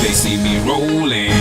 They see me rolling,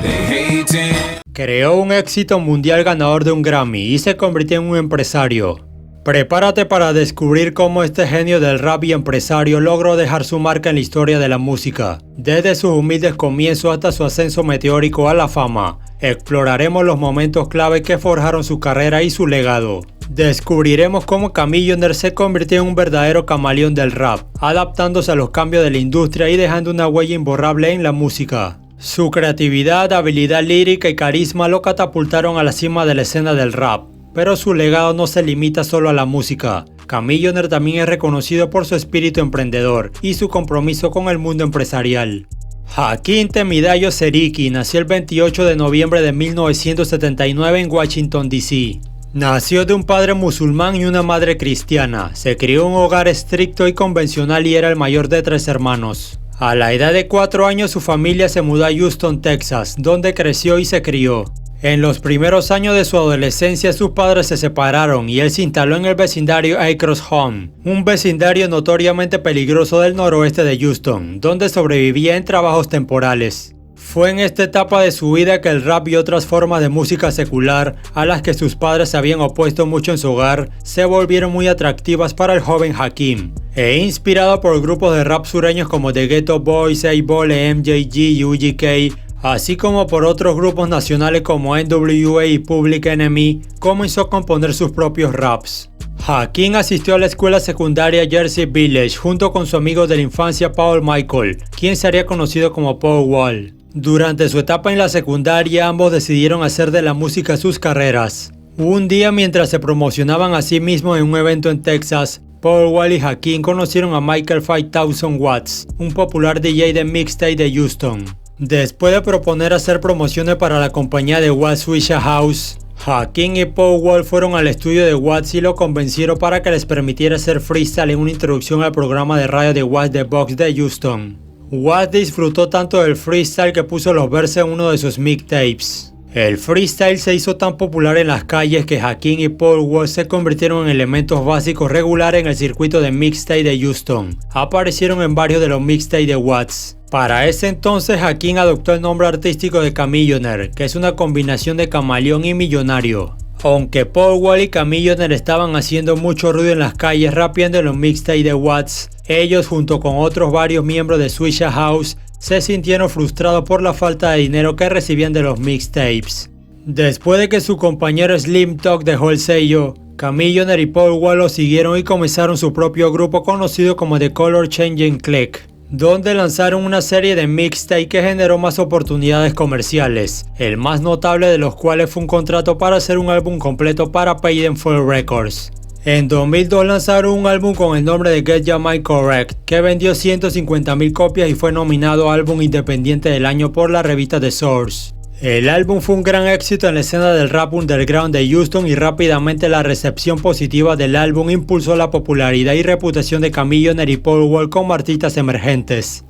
they hating. Creó un éxito mundial ganador de un Grammy y se convirtió en un empresario. Prepárate para descubrir cómo este genio del rap y empresario logró dejar su marca en la historia de la música. Desde sus humildes comienzos hasta su ascenso meteórico a la fama, exploraremos los momentos clave que forjaron su carrera y su legado. Descubriremos cómo Camillionaire se convirtió en un verdadero camaleón del rap, adaptándose a los cambios de la industria y dejando una huella imborrable en la música. Su creatividad, habilidad lírica y carisma lo catapultaron a la cima de la escena del rap. Pero su legado no se limita solo a la música. Camillionaire también es reconocido por su espíritu emprendedor y su compromiso con el mundo empresarial. Hakeem Temidayo Seriki nació el 28 de noviembre de 1979 en Washington, D.C. Nació de un padre musulmán y una madre cristiana. Se crió en un hogar estricto y convencional y era el mayor de 3 hermanos. A la edad de 4 años su familia se mudó a Houston, Texas, donde creció y se crió. En los primeros años de su adolescencia sus padres se separaron y él se instaló en el vecindario Acres Home, un vecindario notoriamente peligroso del noroeste de Houston, donde sobrevivía en trabajos temporales. Fue en esta etapa de su vida que el rap y otras formas de música secular, a las que sus padres se habían opuesto mucho en su hogar, se volvieron muy atractivas para el joven Hakeem. Inspirado por grupos de rap sureños como The Ghetto Boys, A-Ball, MJG y UGK, así como por otros grupos nacionales como NWA y Public Enemy, comenzó a componer sus propios raps. Hakeem asistió a la escuela secundaria Jersey Village junto con su amigo de la infancia Paul Michael, quien sería conocido como Paul Wall. Durante su etapa en la secundaria ambos decidieron hacer de la música sus carreras. Un día mientras se promocionaban a sí mismos en un evento en Texas, Paul Wall y Hakeem conocieron a Michael 5000 Watts, un popular DJ de mixtape de Houston. Después de proponer hacer promociones para la compañía de Watts Swisha House, Hakeem y Paul Wall fueron al estudio de Watts y lo convencieron para que les permitiera hacer freestyle en una introducción al programa de radio de Watts The Box de Houston. Watts disfrutó tanto del freestyle que puso los versos en uno de sus mixtapes. El freestyle se hizo tan popular en las calles que Hakeem y Paul Wall se convirtieron en elementos básicos regulares en el circuito de mixtape de Houston. Aparecieron en varios de los mixtapes de Watts. Para ese entonces Hakeem adoptó el nombre artístico de Camillionaire, que es una combinación de camaleón y millonario. Aunque Paul Wall y Camillionaire estaban haciendo mucho ruido en las calles rapeando en los mixtapes de Watts, ellos junto con otros varios miembros de Swisha House se sintieron frustrados por la falta de dinero que recibían de los mixtapes. Después de que su compañero Slim Thug dejó el sello, Camillionaire y Paul Wall lo siguieron y comenzaron su propio grupo conocido como The Color Changing Clique, donde lanzaron una serie de mixtapes que generó más oportunidades comerciales, el más notable de los cuales fue un contrato para hacer un álbum completo para Paid in Full Records. En 2002 lanzaron un álbum con el nombre de Get Ya Mind Correct, que vendió 150,000 copias y fue nominado Álbum Independiente del Año por la revista The Source. El álbum fue un gran éxito en la escena del rap underground de Houston y rápidamente la recepción positiva del álbum impulsó la popularidad y reputación de Camillionaire y Paul Wall como artistas emergentes.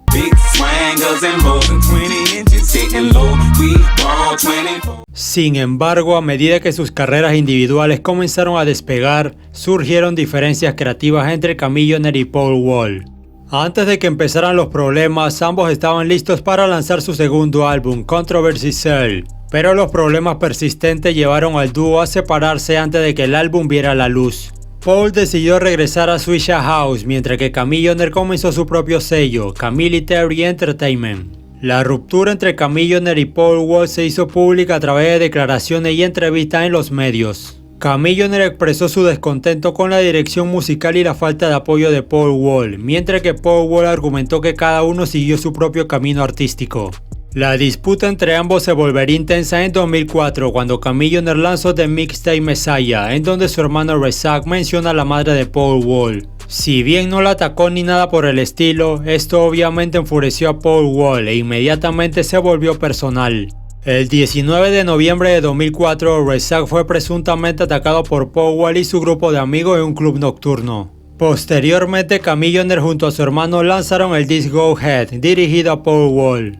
Sin embargo, a medida que sus carreras individuales comenzaron a despegar, surgieron diferencias creativas entre Camillionaire y Paul Wall. Antes de que empezaran los problemas, ambos estaban listos para lanzar su segundo álbum, Controversy Cell, pero los problemas persistentes llevaron al dúo a separarse antes de que el álbum viera la luz. Paul decidió regresar a Swisha House, mientras que Camillionaire comenzó su propio sello, Camilitary Entertainment. La ruptura entre Camillionaire y Paul Wall se hizo pública a través de declaraciones y entrevistas en los medios. Camillionaire expresó su descontento con la dirección musical y la falta de apoyo de Paul Wall, mientras que Paul Wall argumentó que cada uno siguió su propio camino artístico. La disputa entre ambos se volvería intensa en 2004 cuando Camillionaire lanzó The Mixtape Messiah, en donde su hermano Rezak menciona a la madre de Paul Wall. Si bien no la atacó ni nada por el estilo, esto obviamente enfureció a Paul Wall e inmediatamente se volvió personal. El 19 de noviembre de 2004, Rezak fue presuntamente atacado por Paul Wall y su grupo de amigos en un club nocturno. Posteriormente, Camillionaire junto a su hermano lanzaron el disc Go Ahead, dirigido a Paul Wall.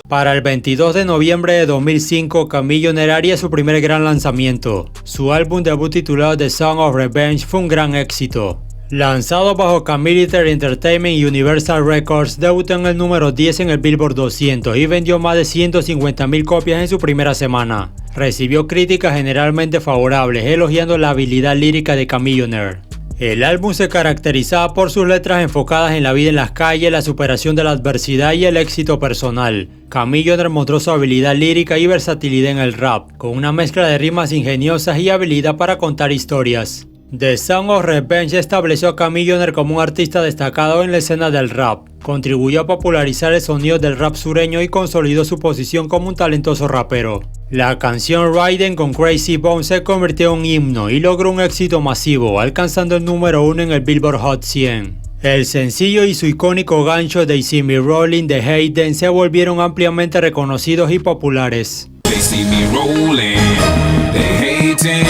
Para el 22 de noviembre de 2005, Camillionaire haría su primer gran lanzamiento. Su álbum debut titulado The Song of Revenge fue un gran éxito. Lanzado bajo Camilitary Entertainment y Universal Records, debutó en el número 10 en el Billboard 200 y vendió más de 150.000 copias en su primera semana. Recibió críticas generalmente favorables, elogiando la habilidad lírica de Chamillionaire. El álbum se caracterizaba por sus letras enfocadas en la vida en las calles, la superación de la adversidad y el éxito personal. Chamillionaire mostró su habilidad lírica y versatilidad en el rap, con una mezcla de rimas ingeniosas y habilidad para contar historias. The Sound of Revenge estableció a Chamillionaire como un artista destacado en la escena del rap. Contribuyó a popularizar el sonido del rap sureño y consolidó su posición como un talentoso rapero. La canción Riding con Krayzie Bone se convirtió en un himno y logró un éxito masivo, alcanzando el número 1 en el Billboard Hot 100. El sencillo y su icónico gancho They See Me Rolling de Hayden se volvieron ampliamente reconocidos y populares. They see me rolling, they hating,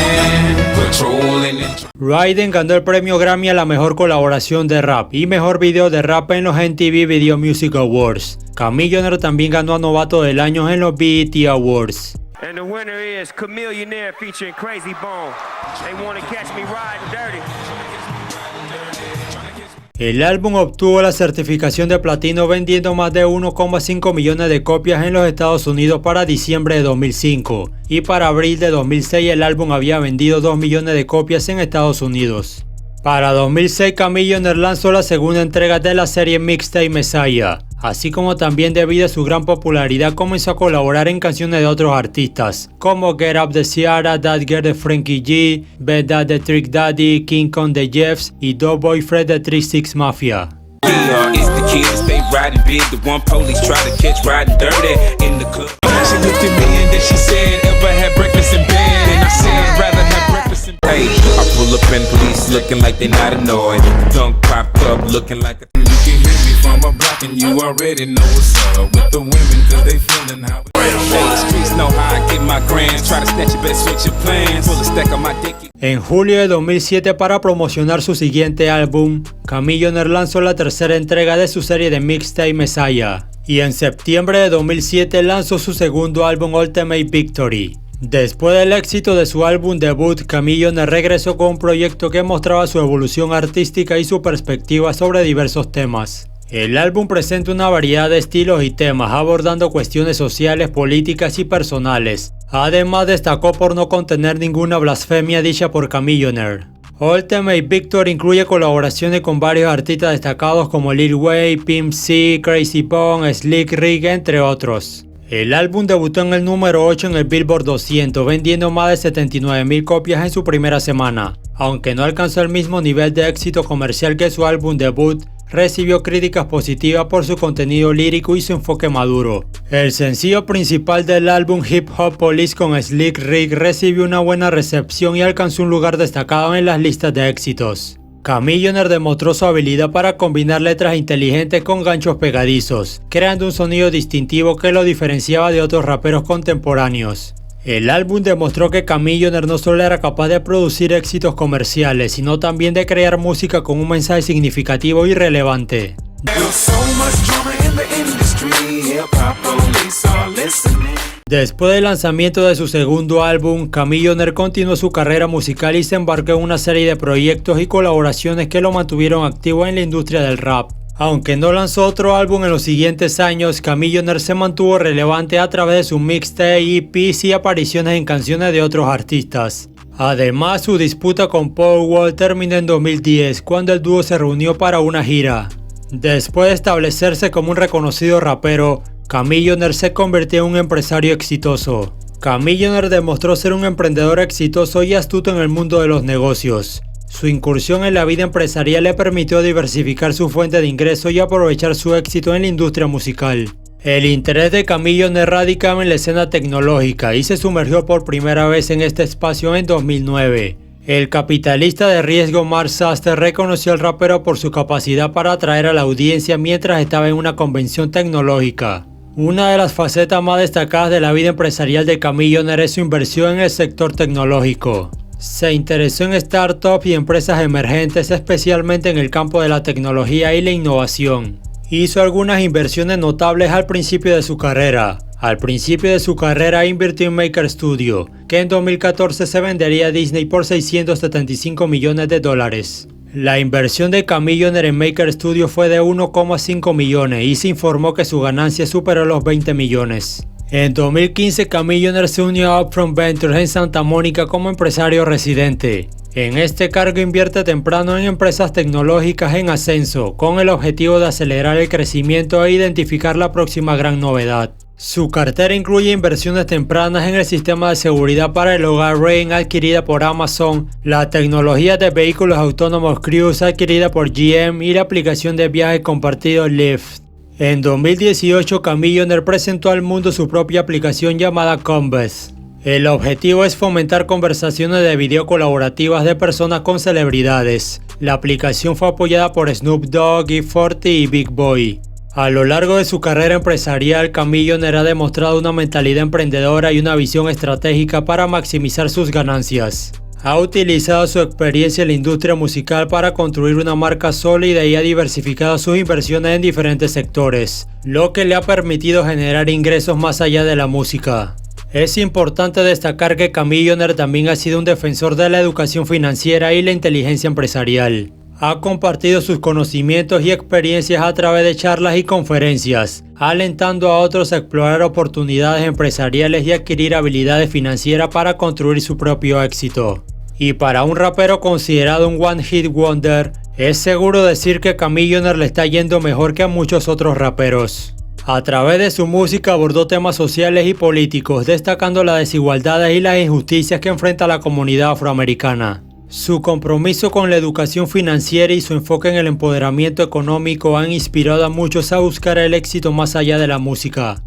patrolling. Riding ganó el premio Grammy a la mejor colaboración de rap y mejor video de rap en los MTV Video Music Awards. Chamillionaire también ganó a Novato del Año en los BET Awards. And the winner is Chamillionaire featuring Krayzie Bone. They wanna catch me riding dirty. El álbum obtuvo la certificación de platino vendiendo más de 1,5 millones de copias en los Estados Unidos para diciembre de 2005 y para abril de 2006 el álbum había vendido 2 millones de copias en Estados Unidos. Para 2006 Chamillionaire lanzó la segunda entrega de la serie Mixtape Messiah, así como también debido a su gran popularidad comenzó a colaborar en canciones de otros artistas, como Get Up de Ciara, That Girl de Frankie G, Bad Dad de Trick Daddy, King Kong de Jeffs y Doughboy Fred de 3 6 Mafia. Yeah, it's the kids, they riding big, the one police try to catch riding dirty in the club. She looked at me and then she said, ever had breakfast in bed? And I said, rather have breakfast in bed. Hey, I pull up and police looking like they not annoyed. Dunk pop up looking like a... You can hear me from a block and you already know what's up with the women cause they feeling how Hey, streets know how I get my grands. Try to snatch your best switch your plans. Pull a stack on my dick. En julio de 2007, para promocionar su siguiente álbum, Chamillionaire lanzó la tercera entrega de su serie de Mixtape Messiah. Y en septiembre de 2007 lanzó su segundo álbum Ultimate Victory. Después del éxito de su álbum debut, Chamillionaire regresó con un proyecto que mostraba su evolución artística y su perspectiva sobre diversos temas. El álbum presenta una variedad de estilos y temas, abordando cuestiones sociales, políticas y personales. Además, destacó por no contener ninguna blasfemia dicha por Chamillionaire. Ultimate Victory incluye colaboraciones con varios artistas destacados como Lil Wayne, Pimp C, Krayzie Bone, Slick Rick, entre otros. El álbum debutó en el número 8 en el Billboard 200, vendiendo más de 79.000 copias en su primera semana. Aunque no alcanzó el mismo nivel de éxito comercial que su álbum debut, recibió críticas positivas por su contenido lírico y su enfoque maduro. El sencillo principal del álbum Hip Hop Police con Slick Rick recibió una buena recepción y alcanzó un lugar destacado en las listas de éxitos. Chamillionaire demostró su habilidad para combinar letras inteligentes con ganchos pegadizos, creando un sonido distintivo que lo diferenciaba de otros raperos contemporáneos. El álbum demostró que Chamillionaire no solo era capaz de producir éxitos comerciales, sino también de crear música con un mensaje significativo y relevante. Después del lanzamiento de su segundo álbum, Chamillionaire continuó su carrera musical y se embarcó en una serie de proyectos y colaboraciones que lo mantuvieron activo en la industria del rap. Aunque no lanzó otro álbum en los siguientes años, Chamillionaire se mantuvo relevante a través de su mixtape, EPs y apariciones en canciones de otros artistas. Además, su disputa con Paul Wall terminó en 2010, cuando el dúo se reunió para una gira. Después de establecerse como un reconocido rapero, Chamillionaire se convirtió en un empresario exitoso. Chamillionaire demostró ser un emprendedor exitoso y astuto en el mundo de los negocios. Su incursión en la vida empresarial le permitió diversificar su fuente de ingresos y aprovechar su éxito en la industria musical. El interés de Chamillionaire radicaba en la escena tecnológica y se sumergió por primera vez en este espacio en 2009. El capitalista de riesgo Mark Suster reconoció al rapero por su capacidad para atraer a la audiencia mientras estaba en una convención tecnológica. Una de las facetas más destacadas de la vida empresarial de Chamillionaire es su inversión en el sector tecnológico. Se interesó en startups y empresas emergentes, especialmente en el campo de la tecnología y la innovación. Hizo algunas inversiones notables al principio de su carrera. Al principio de su carrera invirtió en Maker Studio, que en 2014 se vendería a Disney por $675 millones. La inversión de Camillionaire en Maker Studio fue de 1,5 millones y se informó que su ganancia superó los 20 millones. En 2015, Camillionaire se unió a Upfront Ventures en Santa Mónica como empresario residente. En este cargo invierte temprano en empresas tecnológicas en ascenso, con el objetivo de acelerar el crecimiento e identificar la próxima gran novedad. Su cartera incluye inversiones tempranas en el sistema de seguridad para el hogar Rain adquirida por Amazon, la tecnología de vehículos autónomos Cruise adquirida por GM y la aplicación de viajes compartido Lyft. En 2018, Camillionaire presentó al mundo su propia aplicación llamada Converse. El objetivo es fomentar conversaciones de video colaborativas de personas con celebridades. La aplicación fue apoyada por Snoop Dogg, E40 y Big Boy. A lo largo de su carrera empresarial, Camillionaire ha demostrado una mentalidad emprendedora y una visión estratégica para maximizar sus ganancias. Ha utilizado su experiencia en la industria musical para construir una marca sólida y ha diversificado sus inversiones en diferentes sectores, lo que le ha permitido generar ingresos más allá de la música. Es importante destacar que Camillionaire también ha sido un defensor de la educación financiera y la inteligencia empresarial. Ha compartido sus conocimientos y experiencias a través de charlas y conferencias, alentando a otros a explorar oportunidades empresariales y adquirir habilidades financieras para construir su propio éxito. Y para un rapero considerado un One Hit Wonder, es seguro decir que Camillionaire le está yendo mejor que a muchos otros raperos. A través de su música abordó temas sociales y políticos, destacando las desigualdades y las injusticias que enfrenta la comunidad afroamericana. Su compromiso con la educación financiera y su enfoque en el empoderamiento económico han inspirado a muchos a buscar el éxito más allá de la música.